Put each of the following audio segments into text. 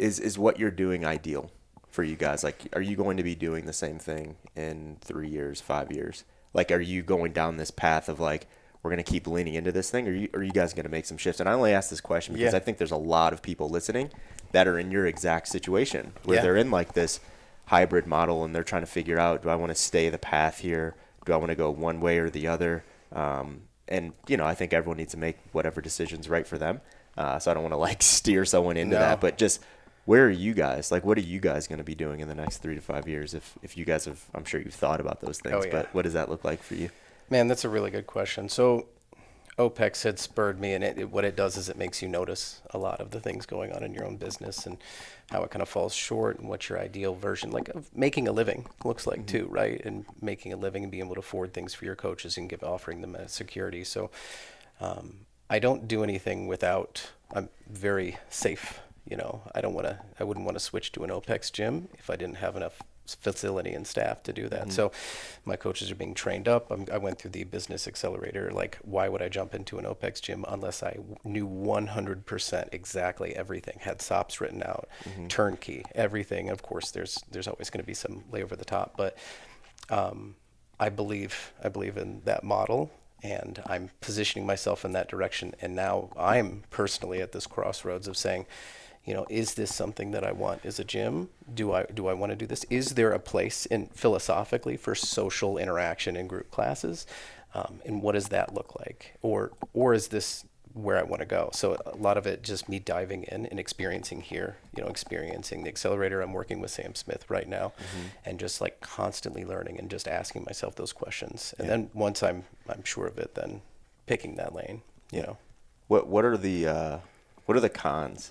is what you're doing ideal for you guys? Like, are you going to be doing the same thing in 3 years, 5 years? Like, are you going down this path of like, we're going to keep leaning into this thing, or are you guys going to make some shifts? And I only ask this question because I think there's a lot of people listening that are in your exact situation where they're in like this hybrid model and they're trying to figure out, do I want to stay the path here? Do I want to go one way or the other? And, you know, I think everyone needs to make whatever decision's right for them. So I don't want to like steer someone into that, but just where are you guys? Like, what are you guys going to be doing in the next 3 to 5 years? If you guys have, I'm sure you've thought about those things, but what does that look like for you? Man, that's a really good question. So OPEX had spurred me, and what it does is it makes you notice a lot of the things going on in your own business and how it kind of falls short and what your ideal version like of making a living looks like too, right? And making a living and being able to afford things for your coaches and offering them a security. So I don't do anything without, I'm very safe. You know, I wouldn't want to switch to an OPEX gym if I didn't have enough facility and staff to do that. So my coaches are being trained up. I went through the business accelerator. Like, why would I jump into an OPEX gym unless I knew 100% exactly everything, had SOPs written out, turnkey, everything. Of course, there's always going to be some lay over the top, but I believe in that model, and I'm positioning myself in that direction. And now I'm personally at this crossroads of saying, you know, is this something that I want as a gym? Do I want to do this? Is there a place in philosophically for social interaction in group classes? And what does that look like? Or is this where I want to go? So a lot of it just me diving in and experiencing here, you know, experiencing the accelerator. I'm working with Sam Smith right now and just like constantly learning and just asking myself those questions. And then once I'm sure of it, then picking that lane, you know. What are the cons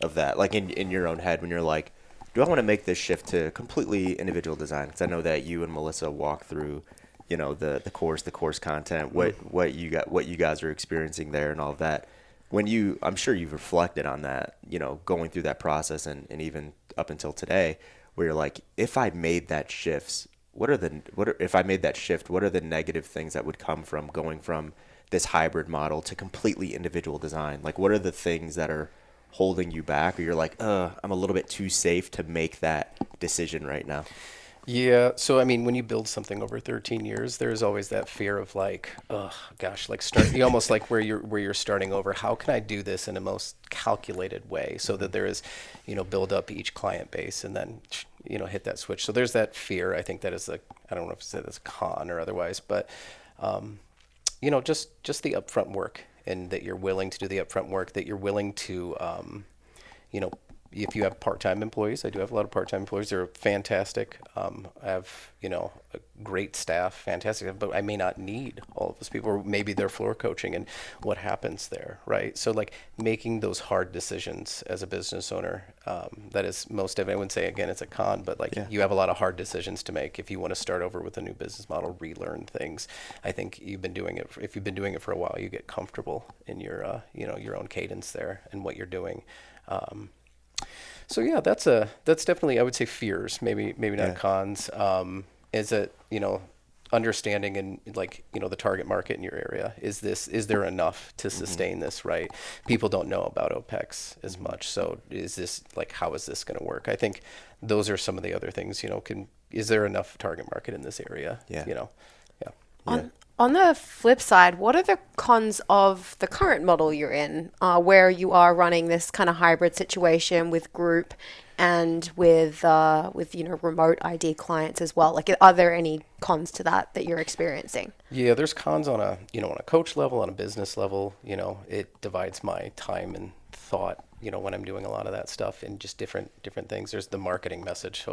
of that, like in your own head, when you're like, do I want to make this shift to completely individual design? Because I know that you and Melissa walk through, you know, the course content, what you guys are experiencing there and all of that. I'm sure you've reflected on that, you know, going through that process and even up until today, where you're like, if I made that shift, what are the negative things that would come from going from this hybrid model to completely individual design? Like, what are the things that are holding you back, or you're like, I'm a little bit too safe to make that decision right now? Yeah. So, I mean, when you build something over 13 years, there's always that fear of like, oh gosh, like you almost like where you're starting over. How can I do this in a most calculated way so that there is, you know, build up each client base and then, you know, hit that switch. So there's that fear. I think that is I don't know if to say that's a con or otherwise, but, you know, just the upfront work, and that you're willing to do the upfront work, that you're willing to, you know, if you have part-time employees, I do have a lot of part-time employees. They're fantastic. I have, you know, a great staff, fantastic, but I may not need all of those people, or maybe they're floor coaching, and what happens there, right? So like making those hard decisions as a business owner, that is most of it. I wouldn't say, again, it's a con, but like you have a lot of hard decisions to make if you want to start over with a new business model, relearn things. I think if you've been doing it for a while, you get comfortable in your, you know, your own cadence there and what you're doing. So yeah, that's definitely, I would say, fears, maybe not cons. Is it, you know, understanding and like, you know, the target market in your area? Is there enough to sustain this, right? People don't know about OPEX as much. So is this like, how is this going to work? I think those are some of the other things, you know, is there enough target market in this area? Yeah. You know, On the flip side, what are the cons of the current model you're in, where you are running this kind of hybrid situation with group and with you know, remote ID clients as well? Like, are there any cons to that you're experiencing? Yeah, there's cons on a coach level, on a business level. You know, it divides my time and thought, you know, when I'm doing a lot of that stuff and just different things. There's the marketing message,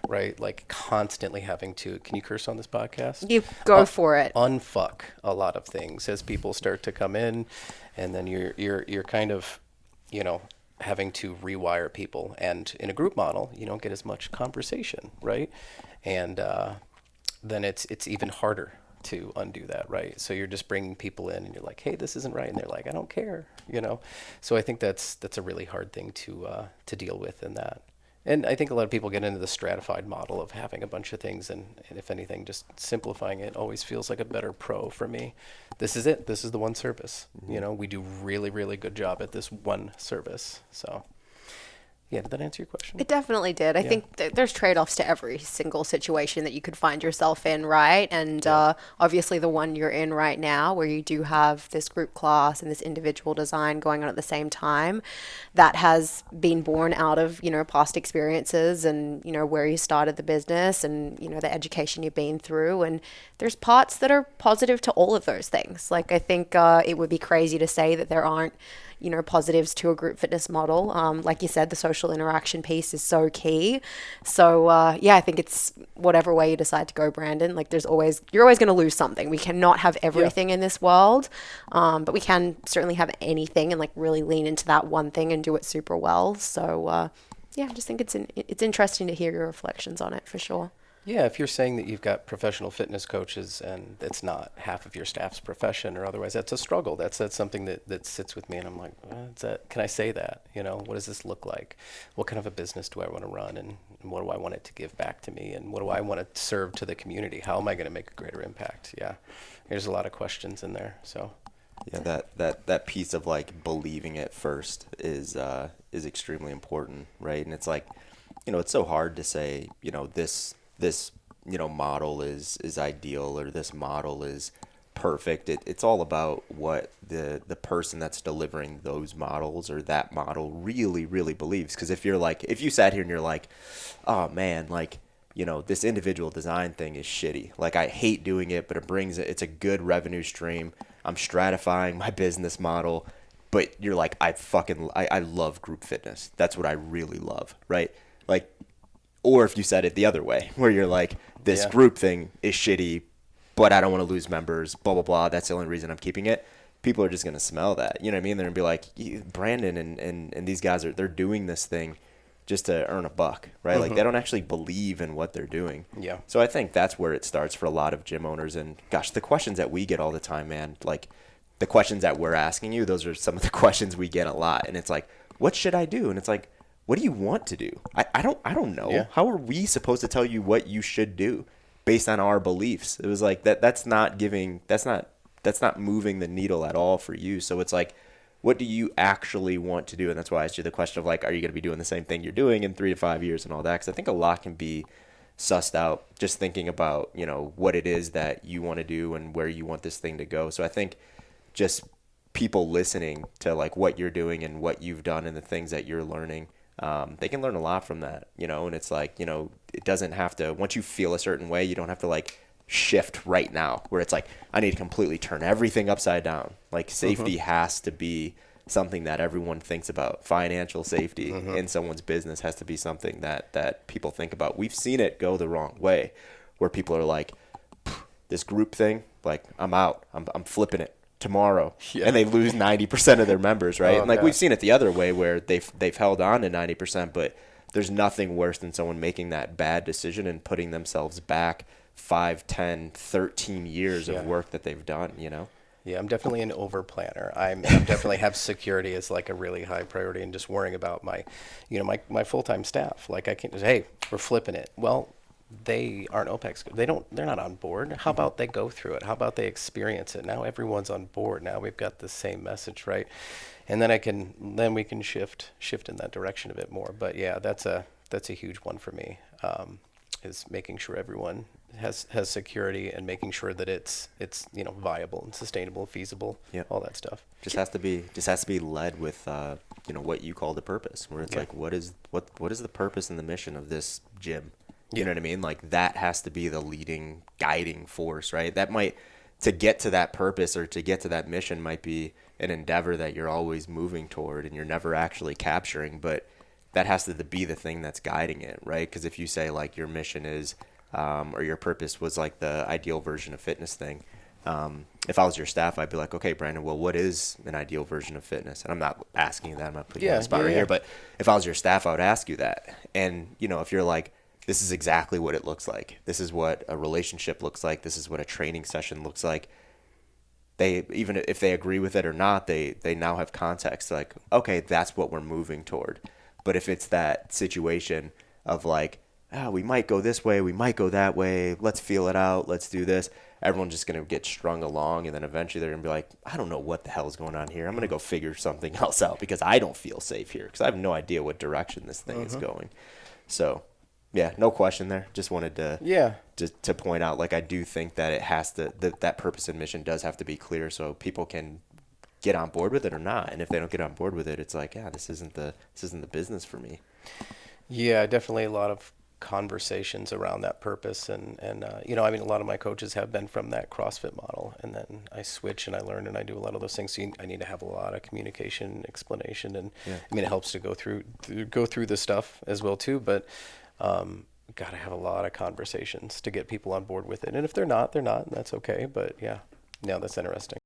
right? Like constantly having to, can you curse on this podcast? You go for it. Unfuck a lot of things as people start to come in, and then you're kind of, you know, having to rewire people. And in a group model, you don't get as much conversation, right? And then it's even harder to undo that, right? So you're just bringing people in and you're like, hey, this isn't right, and they're like, I don't care, you know. So I think that's a really hard thing to deal with in that. And I think a lot of people get into the stratified model of having a bunch of things, and if anything, just simplifying it always feels like a better pro for me. This is it. This is the one service. You know, we do really, really good job at this one service. So Yeah, did that answer your question? It definitely did. I think there's trade-offs to every single situation that you could find yourself in, right? And obviously the one you're in right now, where you do have this group class and this individual design going on at the same time, that has been born out of, past experiences and, where you started the business and, the education you've been through. And there's parts that are positive to all of those things. Like, I think it would be crazy to say that there aren't positives to a group fitness model. Like you said, the social interaction piece is so key. So I think it's whatever way you decide to go, Brandon. Like you're always going to lose something. We cannot have everything in this world, but we can certainly have anything and like really lean into that one thing and do it super well. So I just think it's interesting to hear your reflections on it for sure. Yeah, if you're saying that you've got professional fitness coaches and it's not half of your staff's profession or otherwise, that's a struggle. That's something that sits with me, and I'm like, can I say that? What does this look like? What kind of a business do I want to run, and what do I want it to give back to me, and what do I want to serve to the community? How am I going to make a greater impact? Yeah, there's a lot of questions in there. So yeah, that piece of like believing it first is extremely important, right? And it's like, it's so hard to say, this model is ideal or this model is perfect. It's all about what the person that's delivering those models or that model really, really believes. Because if you sat here and you're like, oh man, like, this individual design thing is shitty. Like, I hate doing it, but it's a good revenue stream. I'm stratifying my business model. But you're like, I love group fitness. That's what I really love, right? Like, or if you said it the other way, where you're like, this group thing is shitty, but I don't want to lose members, blah, blah, blah. That's the only reason I'm keeping it. People are just going to smell that. You know what I mean? They're going to be like, Brandon and these guys, they're doing this thing just to earn a buck, right? Mm-hmm. Like, they don't actually believe in what they're doing. Yeah. So I think that's where it starts for a lot of gym owners. And gosh, the questions that we get all the time, man, like the questions that we're asking you, those are some of the questions we get a lot. And it's like, what should I do? And it's like, what do you want to do? I don't know. Yeah. How are we supposed to tell you what you should do based on our beliefs? It was like that's not moving the needle at all for you. So it's like, what do you actually want to do? And that's why I asked you the question of like, are you going to be doing the same thing you're doing in 3 to 5 years and all that? Because I think a lot can be sussed out just thinking about, what it is that you want to do and where you want this thing to go. So I think just people listening to like what you're doing and what you've done and the things that you're learning, they can learn a lot from that, and it's like, it doesn't have to, once you feel a certain way, you don't have to like shift right now where it's like, I need to completely turn everything upside down. Like safety has to be something that everyone thinks about. Financial safety in someone's business has to be something that people think about. We've seen it go the wrong way where people are like, this group thing, like I'm out, I'm flipping it tomorrow, and they lose 90% of their members, right? And like we've seen it the other way where they've held on to 90%, but there's nothing worse than someone making that bad decision and putting themselves back 5, 10, 13 years of work that they've done, Yeah, I'm definitely an over planner. I'm definitely have security as like a really high priority, and just worrying about my full-time staff. Like I can't just, hey, we're flipping it. Well, they aren't OPEX. They're not on board. How about they go through it? How about they experience it? Now everyone's on board. Now we've got the same message, right? And then we can shift in that direction a bit more. But yeah, that's a huge one for me. Is making sure everyone has security and making sure that it's viable and sustainable, feasible, all that stuff. Just has to be led with what you call the purpose, where it's like what is the purpose and the mission of this gym? You know what I mean? Like that has to be the leading guiding force, right? That might, to get to that purpose or to get to that mission, might be an endeavor that you're always moving toward and you're never actually capturing, but that has to be the thing that's guiding it, right? Because if you say like your mission is, or your purpose was like the ideal version of fitness thing, if I was your staff, I'd be like, okay, Brandon, well, what is an ideal version of fitness? And I'm not asking that, I'm not putting you on the spot right here, but if I was your staff, I would ask you that. And, if you're like, this is exactly what it looks like. This is what a relationship looks like. This is what a training session looks like. They, even if they agree with it or not, they now have context. Like, okay, that's what we're moving toward. But if it's that situation of like, we might go this way, we might go that way, let's feel it out, let's do this. everyone's just going to get strung along, and then eventually they're going to be like, I don't know what the hell is going on here. I'm going to go figure something else out because I don't feel safe here because I have no idea what direction this thing is going. So, yeah, no question there. Just wanted to point out, like, I do think that it has to that purpose and mission does have to be clear so people can get on board with it or not. And if they don't get on board with it, it's like, yeah, this isn't the business for me. Yeah, definitely a lot of conversations around that purpose. And you know, I mean, a lot of my coaches have been from that CrossFit model. And then I switch and I learn and I do a lot of those things. So I need to have a lot of communication, explanation. And I mean, it helps to go through the stuff as well, too. But got to have a lot of conversations to get people on board with it. And if they're not, and that's okay. But yeah, that's interesting.